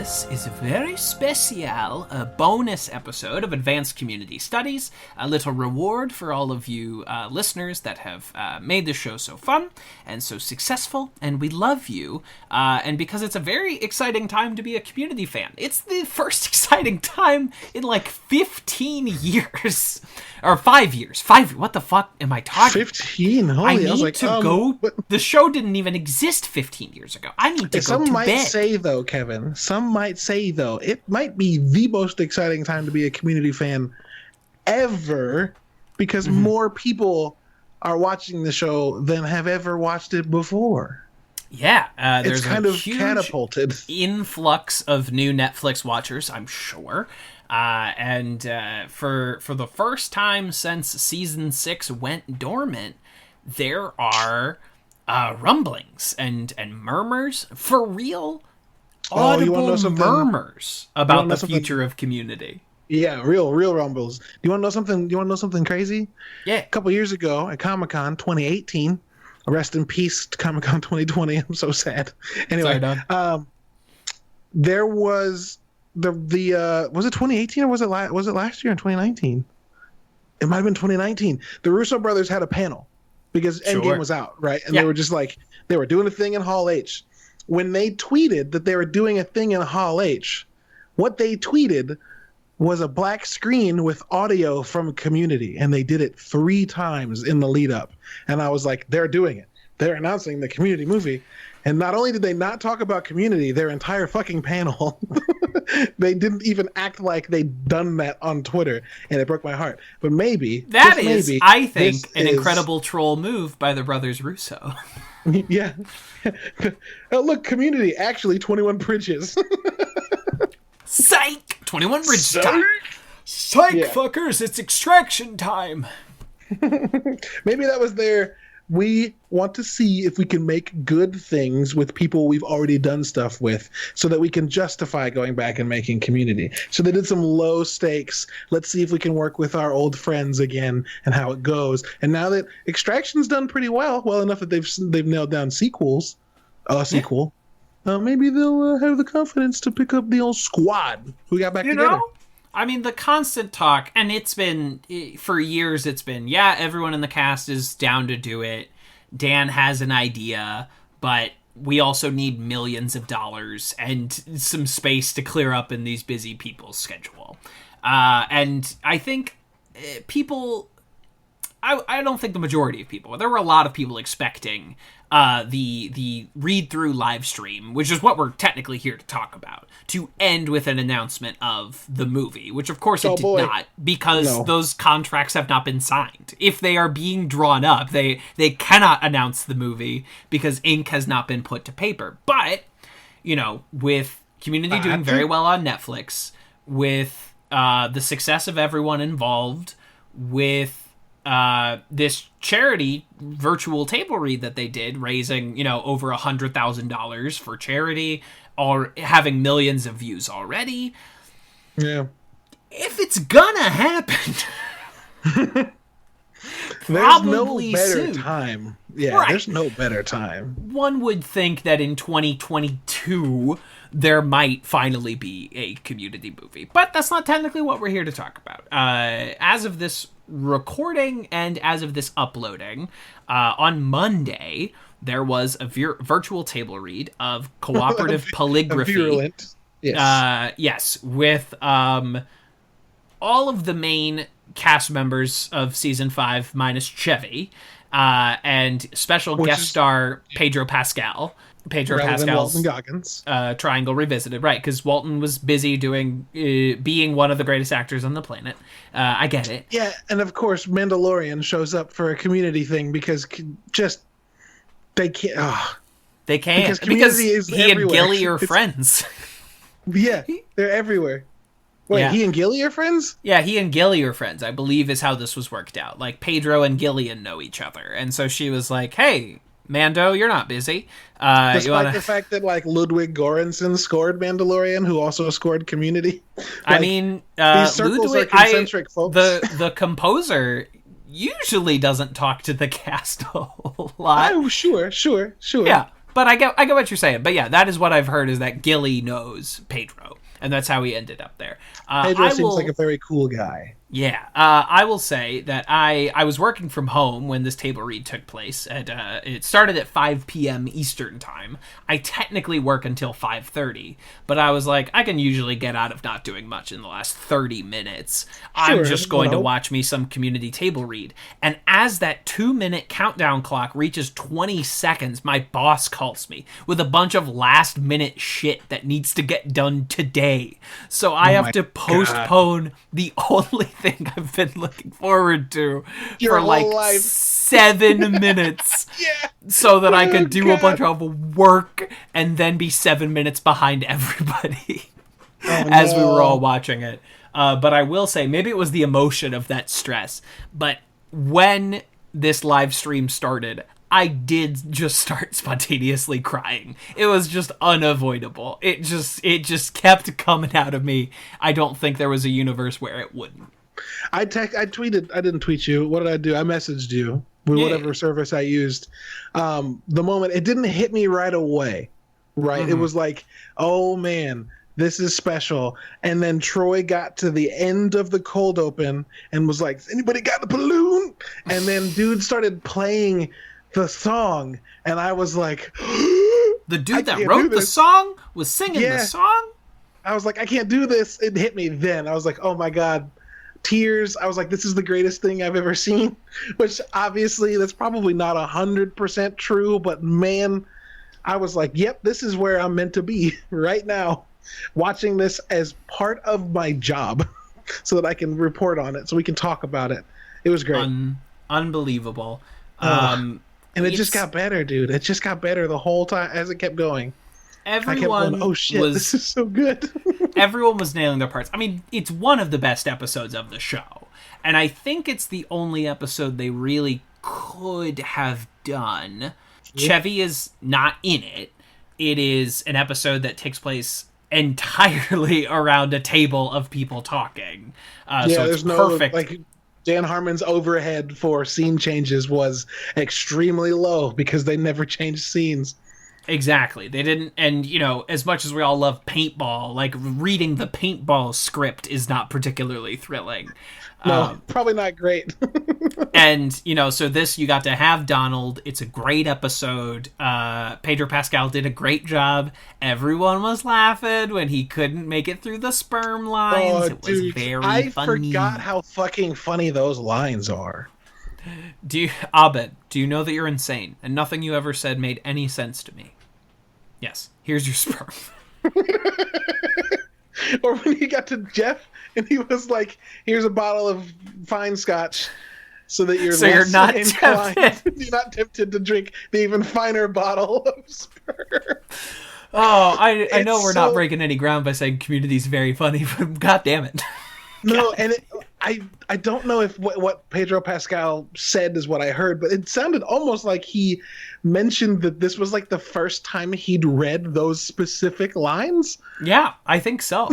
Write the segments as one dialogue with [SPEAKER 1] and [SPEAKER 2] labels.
[SPEAKER 1] This is a very special bonus episode of Advanced Community Studies, a little reward for all of you listeners that have made the show so fun and so successful, and we love you, and because it's a very exciting time to be a community fan. It's the first exciting time in like 15 years, or 5 years. What the fuck am I talking
[SPEAKER 2] 15? Holy,
[SPEAKER 1] I need
[SPEAKER 2] I was like,
[SPEAKER 1] to go. The show didn't even exist 15 years ago. I need to go to
[SPEAKER 2] some might
[SPEAKER 1] bed.
[SPEAKER 2] say, though, Kevin, it might be the most exciting time to be a community fan ever, because more people are watching the show than have ever watched it before.
[SPEAKER 1] Yeah, there's
[SPEAKER 2] it's kind
[SPEAKER 1] a
[SPEAKER 2] of
[SPEAKER 1] huge
[SPEAKER 2] catapulted
[SPEAKER 1] influx of new Netflix watchers, I'm sure. And for the first time since season 6 went dormant, there are rumblings and murmurs, for real, audible murmurs about the future of Community.
[SPEAKER 2] Yeah, real rumbles. Do you want to know something crazy?
[SPEAKER 1] Yeah.
[SPEAKER 2] A couple years ago at Comic-Con 2018, rest in peace to Comic-Con 2020. I'm so sad. Anyway, there was the was it 2018 or was it last year in 2019? It might have been 2019. The Russo brothers had a panel because Endgame was out, right? And they were just like, they were doing a thing in Hall H. When they tweeted that they were doing a thing in Hall H, what they tweeted was a black screen with audio from Community, and they did it 3 times in the lead up. And I was like, they're doing it. They're announcing the Community movie. And not only did they not talk about Community, their entire fucking panel, they didn't even act like they'd done that on Twitter, and it broke my heart. But maybe
[SPEAKER 1] that is, maybe, I think, an incredible troll move by the brothers Russo.
[SPEAKER 2] Yeah. Oh, look, Community, actually 21 Bridges.
[SPEAKER 1] Psych! 21 Bridges time. Psych, fuckers, it's extraction time.
[SPEAKER 2] Maybe that was their, we want to see if we can make good things with people we've already done stuff with so that we can justify going back and making Community. So they did some low stakes. Let's see if we can work with our old friends again and how it goes. And now that Extraction's done pretty well enough that they've nailed down sequel, maybe they'll have the confidence to pick up the old squad who got back together.
[SPEAKER 1] I mean, the constant talk, and it's been, for years, everyone in the cast is down to do it. Dan has an idea, but we also need millions of dollars and some space to clear up in these busy people's schedule. And I think people, I don't think the majority of people, there were a lot of people expecting the read-through live stream, which is what we're technically here to talk about, to end with an announcement of the movie, which of course it did not, because those contracts have not been signed. If they are being drawn up, they cannot announce the movie because ink has not been put to paper. But, with Community doing very well on Netflix, with the success of everyone involved, with this charity virtual table read that they did, raising, over $100,000 for charity, or having millions of views already.
[SPEAKER 2] Yeah.
[SPEAKER 1] If it's gonna happen,
[SPEAKER 2] there's no better time. Yeah, right. There's no better time.
[SPEAKER 1] One would think that in 2022 there might finally be a Community movie, but that's not technically what we're here to talk about. As of this recording and as of this uploading, on Monday there was a virtual table read of Cooperative Polygraphy.
[SPEAKER 2] Virulent. Yes.
[SPEAKER 1] Yes, with all of the main cast members of season 5 minus Chevy, and special guest star Pedro Pascal. Pascal's
[SPEAKER 2] Walton Goggins.
[SPEAKER 1] Triangle Revisited, right? Because Walton was busy being one of the greatest actors on the planet. I get it.
[SPEAKER 2] Yeah, and of course Mandalorian shows up for a Community thing because they can't.
[SPEAKER 1] They can't
[SPEAKER 2] because
[SPEAKER 1] he
[SPEAKER 2] everywhere.
[SPEAKER 1] And Gilly are friends.
[SPEAKER 2] Yeah, they're everywhere. Wait, he and Gilly are friends?
[SPEAKER 1] Yeah, he and Gilly are friends, I believe is how this was worked out. Like, Pedro and Gillian know each other. And so she was like, hey, Mando, you're not busy.
[SPEAKER 2] Despite the fact that, Ludwig Göransson scored Mandalorian, who also scored Community.
[SPEAKER 1] I mean,
[SPEAKER 2] these circles are concentric, folks.
[SPEAKER 1] The composer usually doesn't talk to the cast a whole lot.
[SPEAKER 2] Oh, sure.
[SPEAKER 1] Yeah. But I get what you're saying. But yeah, that is what I've heard, is that Gilly knows Pedro, and that's how he ended up there.
[SPEAKER 2] Pedro seems like a very cool guy.
[SPEAKER 1] Yeah, I will say that I was working from home when this table read took place. It started at 5 p.m. Eastern time. I technically work until 5:30, but I was like, I can usually get out of not doing much in the last 30 minutes. Sure, I'm just going to watch me some community table read. And as that 2-minute countdown clock reaches 20 seconds, my boss calls me with a bunch of last-minute shit that needs to get done today. So I have to postpone the only thing I've been looking forward to for like life. 7 minutes so that I could do a bunch of work and then be 7 minutes behind everybody as we were all watching it. But I will say, maybe it was the emotion of that stress, but when this live stream started, I did just start spontaneously crying. It was just unavoidable. It just kept coming out of me. I don't think there was a universe where it wouldn't.
[SPEAKER 2] I tweeted. I didn't tweet you. What did I do? I messaged you with whatever service I used. The moment it didn't hit me right away. Right, It was like, oh man, this is special. And then Troy got to the end of the cold open and was like, anybody got the balloon? And then dude started playing the song, and I was like,
[SPEAKER 1] the dude that wrote the song was singing the song?
[SPEAKER 2] I was like, I can't do this. It hit me then. I was like, oh my God. Tears. I was like, this is the greatest thing I've ever seen, which obviously that's probably not 100% true, but man, I was like, yep, this is where I'm meant to be right now, watching this as part of my job so that I can report on it, so we can talk about it. It was great.
[SPEAKER 1] Unbelievable.
[SPEAKER 2] And it just got better, dude. It just got better the whole time as it kept going.
[SPEAKER 1] Everyone
[SPEAKER 2] going, oh shit, this is so good.
[SPEAKER 1] Everyone was nailing their parts. I mean, it's one of the best episodes of the show. And I think it's the only episode they really could have done. Yep. Chevy is not in it. It is an episode that takes place entirely around a table of people talking. So it's perfect.
[SPEAKER 2] Like, Dan Harmon's overhead for scene changes was extremely low because they never changed scenes.
[SPEAKER 1] Exactly. They didn't, and as much as we all love paintball, like reading the paintball script is not particularly thrilling.
[SPEAKER 2] No, probably not great.
[SPEAKER 1] And, so this, you got to have Donald. It's a great episode. Pedro Pascal did a great job. Everyone was laughing when he couldn't make it through the sperm lines. It was very funny.
[SPEAKER 2] I forgot how fucking funny those lines are.
[SPEAKER 1] Abed, do you know that you're insane and nothing you ever said made any sense to me? Yes. Here's your sperm.
[SPEAKER 2] Or when he got to Jeff and he was like, here's a bottle of fine scotch so that you're
[SPEAKER 1] not tempted.
[SPEAKER 2] You're not tempted to drink the even finer bottle of sperm.
[SPEAKER 1] Oh, I know we're not breaking any ground by saying Community's very funny, but god damn it.
[SPEAKER 2] No, and I don't know if what Pedro Pascal said is what I heard, but it sounded almost like he mentioned that this was like the first time he'd read those specific lines.
[SPEAKER 1] Yeah, I think so.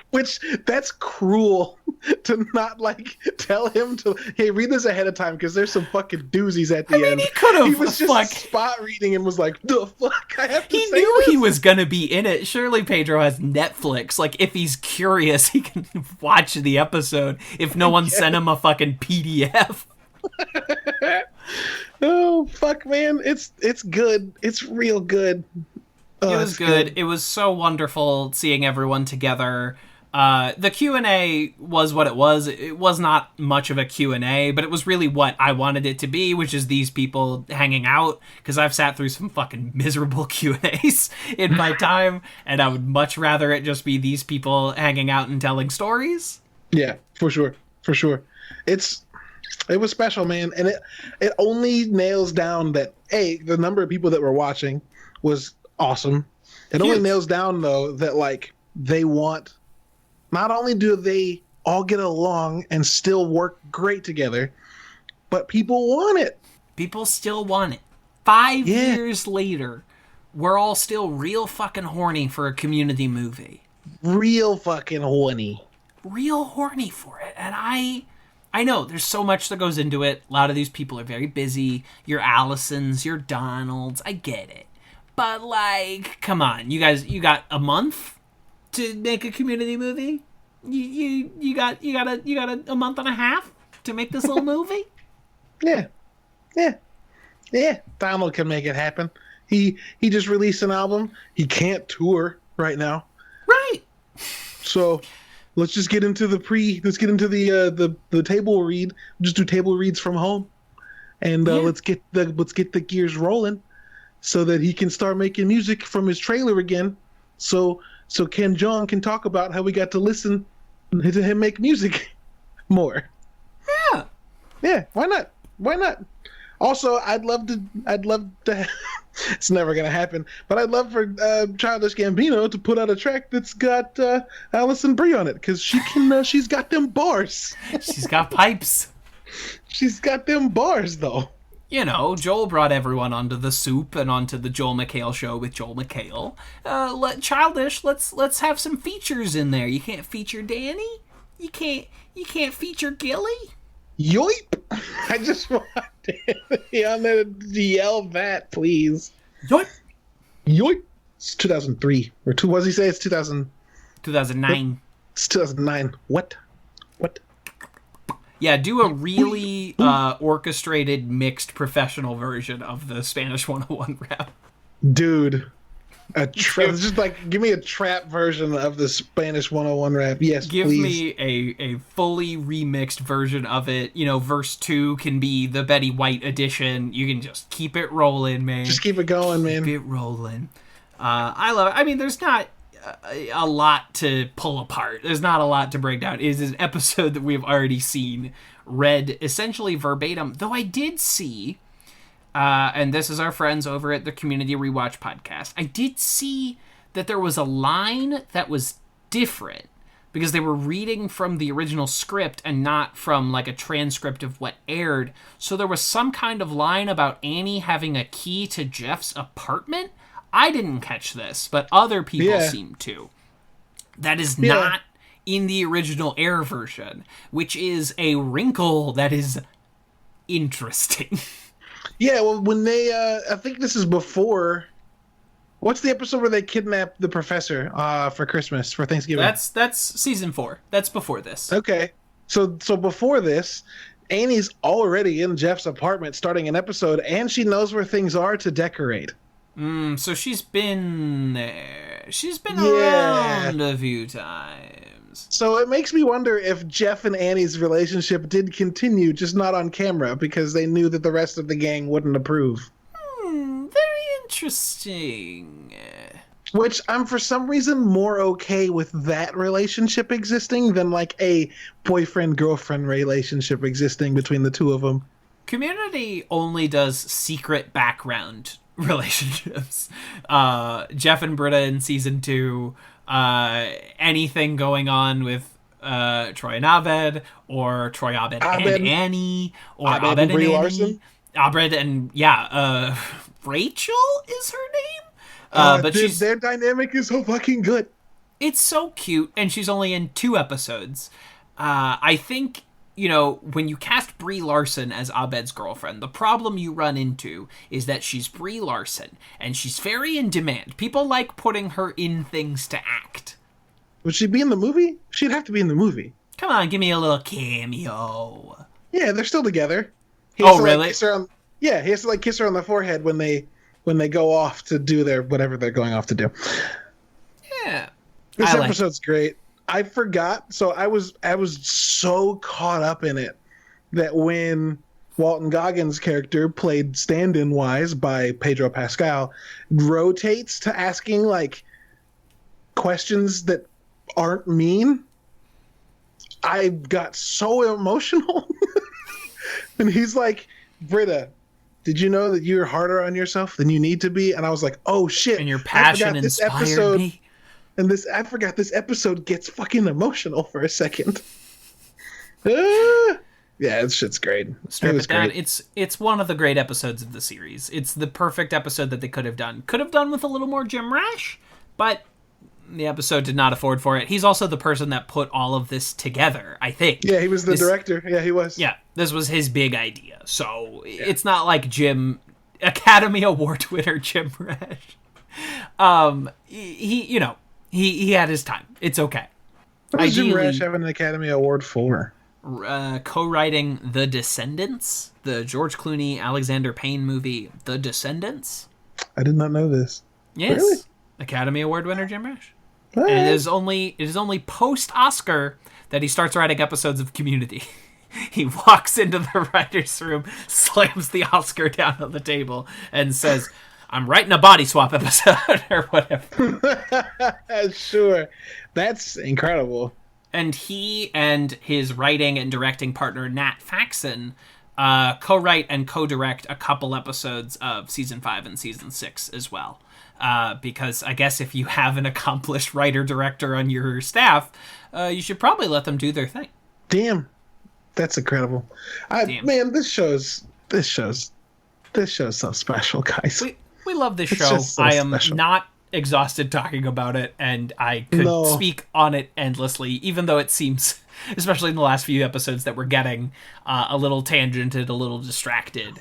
[SPEAKER 2] Which, that's cruel to not like tell him to, hey, read this ahead of time because there's some fucking doozies at the end.
[SPEAKER 1] He could have.
[SPEAKER 2] He was just spot reading and was like, the fuck, I have to say
[SPEAKER 1] knew
[SPEAKER 2] this?
[SPEAKER 1] He was gonna be in it. Surely Pedro has Netflix. Like, if he's curious, he can watch the episode if no one sent him a fucking PDF.
[SPEAKER 2] Oh, fuck, man. It's good. It's real good.
[SPEAKER 1] It was good. It was so wonderful seeing everyone together. The Q&A was what it was. It was not much of a Q&A, but it was really what I wanted it to be, which is these people hanging out, because I've sat through some fucking miserable Q&As in my time, and I would much rather it just be these people hanging out and telling stories.
[SPEAKER 2] Yeah, for sure. For sure. It was special, man, and it only nails down that, A, the number of people that were watching was awesome. It only nails down, though, that, like, they want... Not only do they all get along and still work great together, but people want it.
[SPEAKER 1] People still want it. 5 years later, we're all still real fucking horny for a Community movie.
[SPEAKER 2] Real fucking horny.
[SPEAKER 1] Real horny for it. And I know there's so much that goes into it. A lot of these people are very busy. Your Allisons, your Donalds. I get it. But, like, come on. You guys, you got a month to make a Community movie? You got a month and a half to make this little movie?
[SPEAKER 2] Yeah. Donald can make it happen. He just released an album. He can't tour right now.
[SPEAKER 1] Right.
[SPEAKER 2] So let's just get into the table read. Just do table reads from home, and let's get the gears rolling, so that he can start making music from his trailer again. So Ken Jeong can talk about how we got to listen to him make music more. Yeah. Why not? Also, I'd love to. It's never gonna happen, but I'd love for Childish Gambino to put out a track that's got Alison Brie on it, because she can. She's got them bars.
[SPEAKER 1] She's got pipes.
[SPEAKER 2] She's got them bars, though.
[SPEAKER 1] You know, Joel brought everyone onto The Soup and onto the Joel McHale show with Joel McHale. Childish, let's have some features in there. You can't feature Danny. You can't feature Gilly.
[SPEAKER 2] Yoip! I just want to yell that, please.
[SPEAKER 1] Yoip!
[SPEAKER 2] Yoip! It's 2003. Or what does he say? It's 2000.
[SPEAKER 1] 2009.
[SPEAKER 2] It's 2009. What?
[SPEAKER 1] Yeah, do a really orchestrated, mixed professional version of the Spanish 101 rap.
[SPEAKER 2] Dude. Just like, give me a trap version of the Spanish 101 rap. Yes,
[SPEAKER 1] give
[SPEAKER 2] please.
[SPEAKER 1] Me a fully remixed version of it. You know, verse 2 can be the Betty White edition. You can just keep it rolling, man.
[SPEAKER 2] Just keep it going, man.
[SPEAKER 1] Keep it rolling. I love it. I mean, there's not a lot to pull apart. There's not a lot to break down. It is an episode that we've already seen read essentially verbatim. Though I did see... and this is our friends over at the Community Rewatch podcast. I did see that there was a line that was different because they were reading from the original script and not from like a transcript of what aired. So there was some kind of line about Annie having a key to Jeff's apartment. I didn't catch this, but other people seem to. That is not in the original air version, which is a wrinkle that is interesting.
[SPEAKER 2] Yeah, well, when they, I think this is before. What's the episode where they kidnap the professor for Christmas, for Thanksgiving?
[SPEAKER 1] That's season 4. That's before this.
[SPEAKER 2] Okay, so before this, Annie's already in Jeff's apartment starting an episode, and she knows where things are to decorate.
[SPEAKER 1] So she's been there. She's been around a few times.
[SPEAKER 2] So it makes me wonder if Jeff and Annie's relationship did continue, just not on camera, because they knew that the rest of the gang wouldn't approve.
[SPEAKER 1] Very interesting.
[SPEAKER 2] Which I'm for some reason more okay with that relationship existing than like a boyfriend-girlfriend relationship existing between the two of them.
[SPEAKER 1] Community only does secret background relationships. Jeff and Britta in season 2, anything going on with Troy and Abed, or Troy, Abed and Annie, or Abed and Annie. Larson. Abed and Rachel is her name. But
[SPEAKER 2] their dynamic is so fucking good.
[SPEAKER 1] It's so cute, and she's only in 2 episodes. I think, you know, when you cast Brie Larson as Abed's girlfriend, the problem you run into is that she's Brie Larson, and she's very in demand. People like putting her in things to act.
[SPEAKER 2] Would she be in the movie? She'd have to be in the movie.
[SPEAKER 1] Come on, give me a little cameo.
[SPEAKER 2] Yeah, they're still together.
[SPEAKER 1] Really?
[SPEAKER 2] He has to kiss her on the forehead when they go off to do their whatever they're going off to do.
[SPEAKER 1] Yeah.
[SPEAKER 2] This episode's great. I forgot, so I was so caught up in it that when Walton Goggins' character, played stand-in wise by Pedro Pascal, rotates to asking like questions that aren't mean, I got so emotional. And he's like, Britta, did you know that you're harder on yourself than you need to be? And I was like, oh shit.
[SPEAKER 1] And your passion inspired me.
[SPEAKER 2] And I forgot this episode gets fucking emotional for a second. Yeah, this shit's great.
[SPEAKER 1] Strip it down. It's one of the great episodes of the series. It's the perfect episode that they could have done. Could have done with a little more Jim Rash, but the episode did not afford for it. He's also the person that put all of this together, I think.
[SPEAKER 2] Yeah, he was the director. Yeah, he was.
[SPEAKER 1] Yeah, this was his big idea. So it's not like Jim Academy Award winner Jim Rash. He had his time. It's okay.
[SPEAKER 2] What does Jim Rash have an Academy Award for?
[SPEAKER 1] Co-writing The Descendants, the George Clooney, Alexander Payne movie, The Descendants.
[SPEAKER 2] I did not know this.
[SPEAKER 1] Yes.
[SPEAKER 2] Really?
[SPEAKER 1] Academy Award winner Jim Rash.
[SPEAKER 2] What?
[SPEAKER 1] And it is only post-Oscar that he starts writing episodes of Community. He walks into the writer's room, slams the Oscar down on the table, and says, I'm writing a body swap episode, or whatever.
[SPEAKER 2] Sure. That's incredible.
[SPEAKER 1] And he and his writing and directing partner, Nat Faxon, co-write and co-direct a couple episodes of Season 5 and Season 6 as well. Because I guess if you have an accomplished writer-director on your staff, you should probably let them do their thing.
[SPEAKER 2] Damn. That's incredible. Man, this show's so special, guys.
[SPEAKER 1] We love this show.
[SPEAKER 2] So
[SPEAKER 1] I am
[SPEAKER 2] special.
[SPEAKER 1] not exhausted talking about it, and I could speak on it endlessly, even though it seems, especially in the last few episodes, that we're getting a little tangented, a little distracted.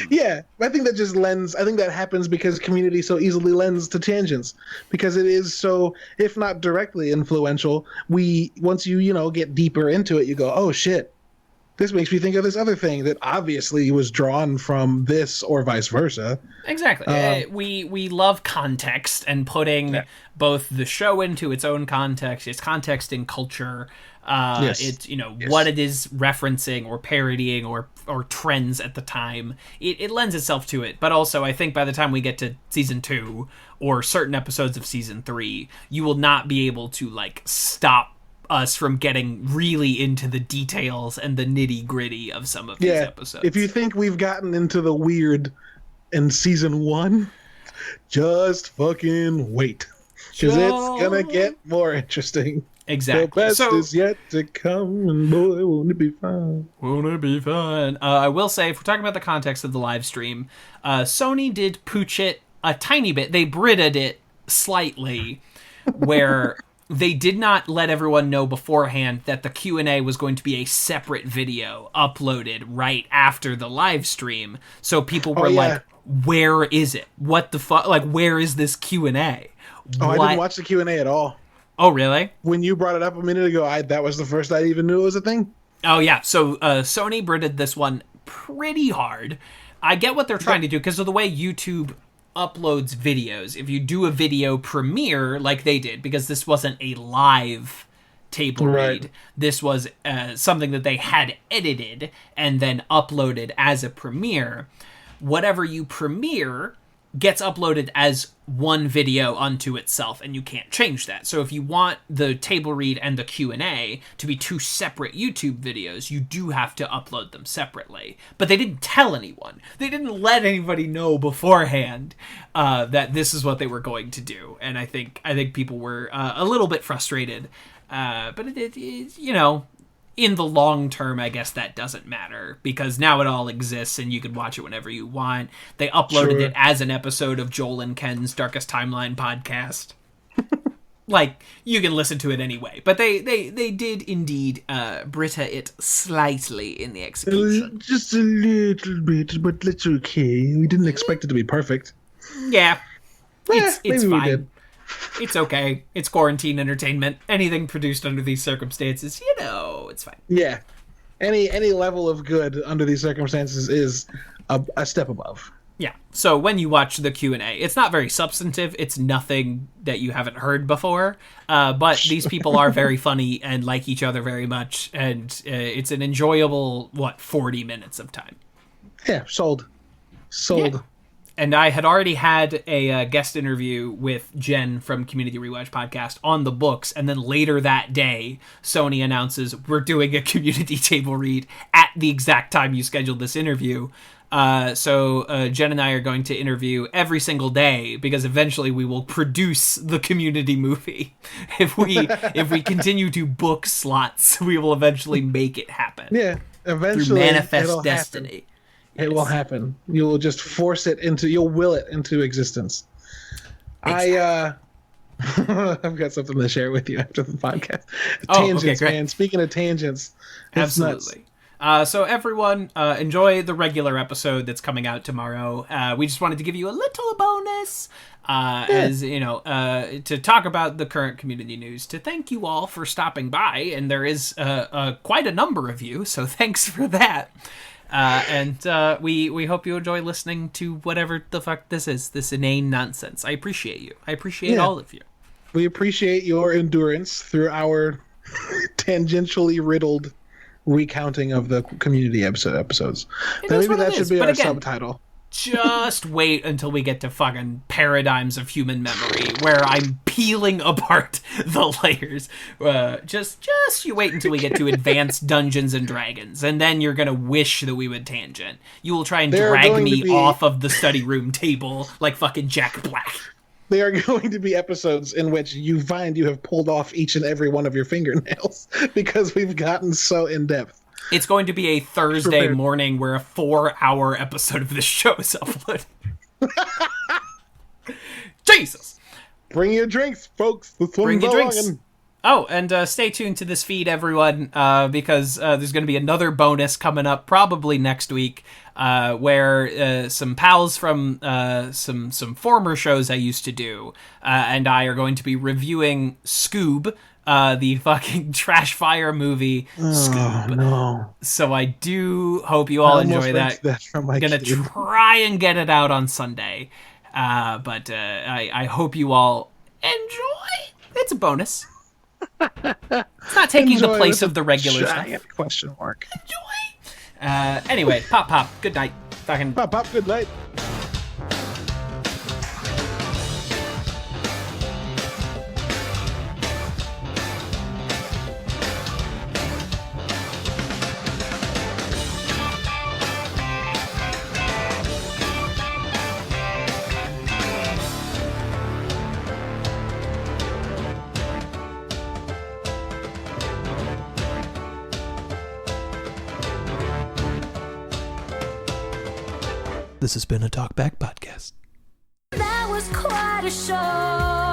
[SPEAKER 2] Yeah, I think that happens because Community so easily lends to tangents, because it is so, if not directly influential, once you get deeper into it, you go, oh shit, this makes me think of this other thing that obviously was drawn from this, or vice versa.
[SPEAKER 1] Exactly. We love context and putting both the show into its own context, its context in culture, it's what it is referencing or parodying or trends at the time. It lends itself to it. But also, I think by the time we get to Season 2 or certain episodes of Season 3, you will not be able to stop us from getting really into the details and the nitty-gritty of some of these episodes.
[SPEAKER 2] If you think we've gotten into the weird in Season 1, just fucking wait, because it's gonna get more interesting.
[SPEAKER 1] Exactly.
[SPEAKER 2] The best is yet to come, and boy, won't it be fun.
[SPEAKER 1] Won't it be fun? I will say, if we're talking about the context of the live stream, Sony did pooch it a tiny bit. They Brittaed it slightly, where they did not let everyone know beforehand that the Q&A was going to be a separate video uploaded right after the live stream. So people were like, where is it? What the fuck? Where is this Q&A?
[SPEAKER 2] I didn't watch the Q&A at all.
[SPEAKER 1] Oh, really?
[SPEAKER 2] When you brought it up a minute ago, that was the first I even knew it was a thing.
[SPEAKER 1] Oh, yeah. So Sony Brittaed this one pretty hard. I get what they're trying to do because of the way YouTube uploads videos. If you do a video premiere like they did, because this wasn't a live table read, this was something that they had edited and then uploaded as a premiere. Whatever you premiere gets uploaded as one video unto itself, and you can't change that. So if you want the table read and the Q&A to be two separate YouTube videos, you do have to upload them separately. But they didn't tell anyone. They didn't let anybody know beforehand that this is what they were going to do. And I think people were a little bit frustrated. But it in the long term, I guess that doesn't matter, because now it all exists and you can watch it whenever you want. They uploaded it as an episode of Joel and Ken's Darkest Timeline podcast. You can listen to it anyway. But they did indeed Britta it slightly in the execution.
[SPEAKER 2] Just a little bit, but that's okay. We didn't expect it to be perfect.
[SPEAKER 1] Yeah. It's
[SPEAKER 2] maybe
[SPEAKER 1] fine.
[SPEAKER 2] we did.
[SPEAKER 1] It's okay. It's quarantine entertainment. Anything produced under these circumstances, it's fine.
[SPEAKER 2] Yeah. Any level of good under these circumstances is a step above.
[SPEAKER 1] Yeah. So when you watch the Q&A, it's not very substantive. It's nothing that you haven't heard before. But these people are very funny and like each other very much. And it's an enjoyable, 40 minutes of time.
[SPEAKER 2] Yeah, sold.
[SPEAKER 1] Yeah. And I had already had a guest interview with Jen from Community Rewatch Podcast on the books, and then later that day, Sony announces we're doing a community table read at the exact time you scheduled this interview. So Jen and I are going to interview every single day, because eventually we will produce the Community movie. If we continue to book slots, we will eventually make it happen.
[SPEAKER 2] Yeah, eventually
[SPEAKER 1] through manifest destiny.
[SPEAKER 2] Happen. It will happen. You will just you'll will it into existence. Exactly. I've got something to share with you after the podcast. Tangents, okay, man. Speaking of tangents,
[SPEAKER 1] absolutely. Nuts. So everyone, enjoy the regular episode that's coming out tomorrow. We just wanted to give you a little bonus, as you know, to talk about the current community news. To thank you all for stopping by, and there is quite a number of you, so thanks for that. And we hope you enjoy listening to whatever the fuck this is, this inane nonsense. I appreciate you. I appreciate all of you.
[SPEAKER 2] We appreciate your endurance through our tangentially riddled recounting of the community episodes. Maybe that should be our subtitle.
[SPEAKER 1] Just wait until we get to fucking Paradigms of Human Memory, where I'm peeling apart the layers. Just you wait until we get to Advanced Dungeons and Dragons, and then you're gonna wish that we would tangent. You will try and drag me off of the study room table like fucking Jack Black.
[SPEAKER 2] There are going to be episodes in which you find you have pulled off each and every one of your fingernails because we've gotten so in-depth.
[SPEAKER 1] It's going to be a Thursday morning where a 4-hour episode of this show is uploaded. Jesus!
[SPEAKER 2] Bring your drinks, folks.
[SPEAKER 1] Bring your drinks. Oh, and stay tuned to this feed, everyone, because there's going to be another bonus coming up probably next week, where some pals from some former shows I used to do and I are going to be reviewing Scoob, the fucking Trash Fire movie Scoob.
[SPEAKER 2] No.
[SPEAKER 1] So I do hope you all enjoy that. I'm going to try and get it out on Sunday, but I hope you all enjoy. It's a bonus. It's not taking the place of the regular stuff.
[SPEAKER 2] Question mark.
[SPEAKER 1] Enjoy. Anyway, pop. Good night. Fucking
[SPEAKER 2] pop. Good night.
[SPEAKER 1] This has been a Talkback Podcast.
[SPEAKER 3] That was quite a show.